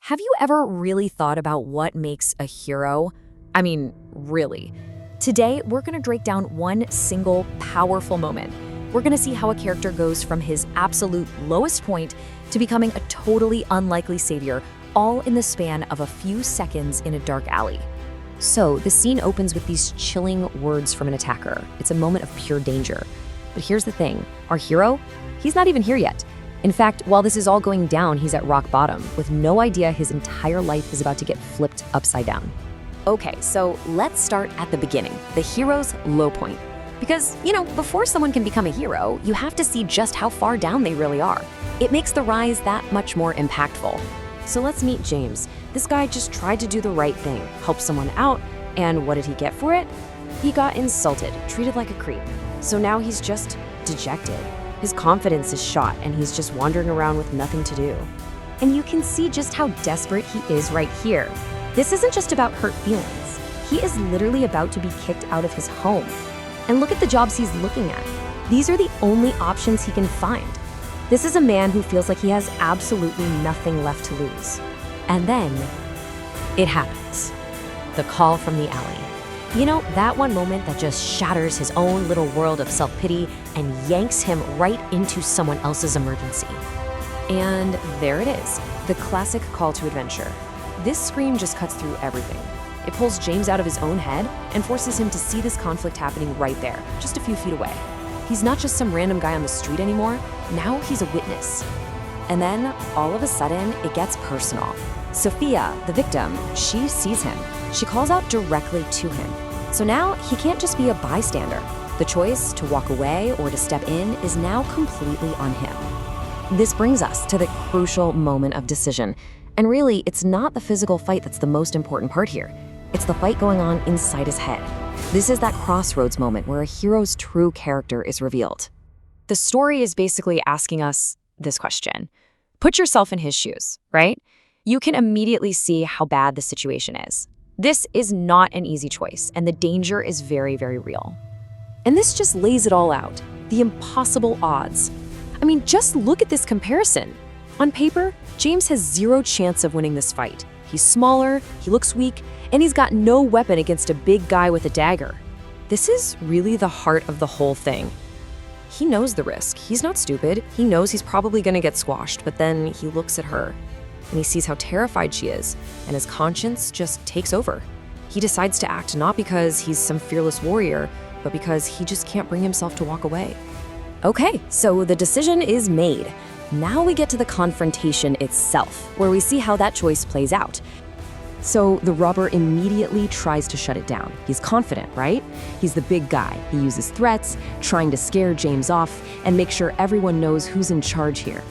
Have you ever really thought about what makes a hero? I mean, really. Today, we're going to break down one single powerful moment. We're going to see how a character goes from his absolute lowest point to becoming a totally unlikely savior, all in the span of a few seconds in a dark alley. So, the scene opens with these chilling words from an attacker. It's a moment of pure danger. But here's the thing, our hero, he's not even here yet. In fact, while this is all going down, he's at rock bottom, with no idea his entire life is about to get flipped upside down. Okay, so let's start at the beginning, the hero's low point. Because, before someone can become a hero, you have to see just how far down they really are. It makes the rise that much more impactful. So let's meet James. This guy just tried to do the right thing, help someone out, and what did he get for it? He got insulted, treated like a creep. So now he's just dejected. His confidence is shot, and he's just wandering around with nothing to do. And you can see just how desperate he is right here. This isn't just about hurt feelings. He is literally about to be kicked out of his home. And look at the jobs he's looking at. These are the only options he can find. This is a man who feels like he has absolutely nothing left to lose. And then, it happens. The call from the alley. That one moment that just shatters his own little world of self-pity and yanks him right into someone else's emergency. And there it is, the classic call to adventure. This scream just cuts through everything. It pulls James out of his own head and forces him to see this conflict happening right there, just a few feet away. He's not just some random guy on the street anymore, now he's a witness. And then, all of a sudden, it gets personal. Sophia, the victim, she sees him. She calls out directly to him. So now, he can't just be a bystander. The choice to walk away or to step in is now completely on him. This brings us to the crucial moment of decision. And really, it's not the physical fight that's the most important part here. It's the fight going on inside his head. This is that crossroads moment where a hero's true character is revealed. The story is basically asking us this question. Put yourself in his shoes, right? You can immediately see how bad the situation is. This is not an easy choice, and the danger is very, very real. And this just lays it all out, the impossible odds. I mean, just look at this comparison. On paper, James has zero chance of winning this fight. He's smaller, he looks weak, and he's got no weapon against a big guy with a dagger. This is really the heart of the whole thing. He knows the risk. He's not stupid. He knows he's probably gonna get squashed, but then he looks at her and he sees how terrified she is, and his conscience just takes over. He decides to act not because he's some fearless warrior, but because he just can't bring himself to walk away. Okay, so the decision is made. Now we get to the confrontation itself, where we see how that choice plays out. So the robber immediately tries to shut it down. He's confident, right? He's the big guy. He uses threats, trying to scare James off and make sure everyone knows who's in charge here.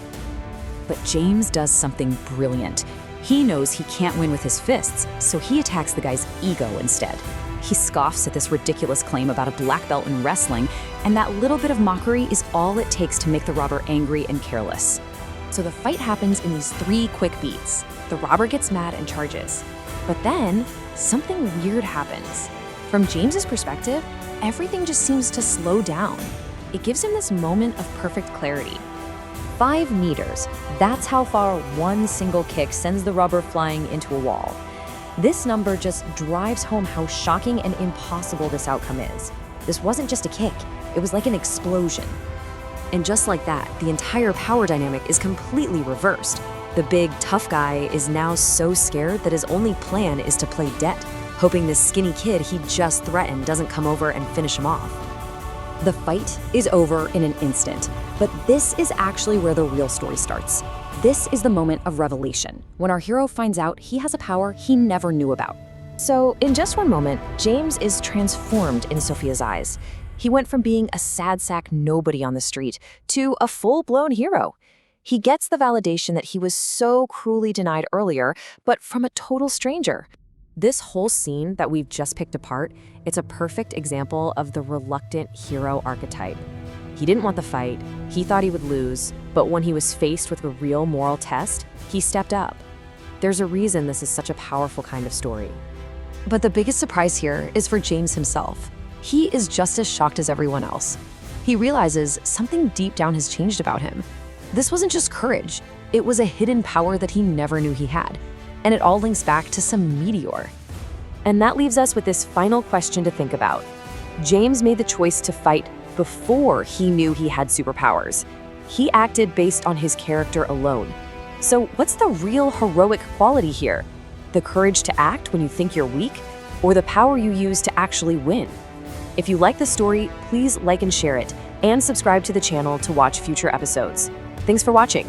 But James does something brilliant. He knows he can't win with his fists, so he attacks the guy's ego instead. He scoffs at this ridiculous claim about a black belt in wrestling, and that little bit of mockery is all it takes to make the robber angry and careless. So the fight happens in these 3 quick beats. The robber gets mad and charges. But then, something weird happens. From James's perspective, everything just seems to slow down. It gives him this moment of perfect clarity. 5 meters, that's how far one single kick sends the robber flying into a wall. This number just drives home how shocking and impossible this outcome is. This wasn't just a kick, it was like an explosion. And just like that, the entire power dynamic is completely reversed. The big, tough guy is now so scared that his only plan is to play dead, hoping this skinny kid he just threatened doesn't come over and finish him off. The fight is over in an instant, but this is actually where the real story starts. This is the moment of revelation, when our hero finds out he has a power he never knew about. So, in just one moment, James is transformed in Sophia's eyes. He went from being a sad sack nobody on the street to a full-blown hero. He gets the validation that he was so cruelly denied earlier, but from a total stranger. This whole scene that we've just picked apart, it's a perfect example of the reluctant hero archetype. He didn't want the fight, he thought he would lose, but when he was faced with a real moral test, he stepped up. There's a reason this is such a powerful kind of story. But the biggest surprise here is for James himself. He is just as shocked as everyone else. He realizes something deep down has changed about him. This wasn't just courage, it was a hidden power that he never knew he had. and it all links back to some meteor. And that leaves us with this final question to think about. James made the choice to fight before he knew he had superpowers. He acted based on his character alone. So what's the real heroic quality here? The courage to act when you think you're weak, or the power you use to actually win? If you like the story, please like and share it, and subscribe to the channel to watch future episodes. Thanks for watching.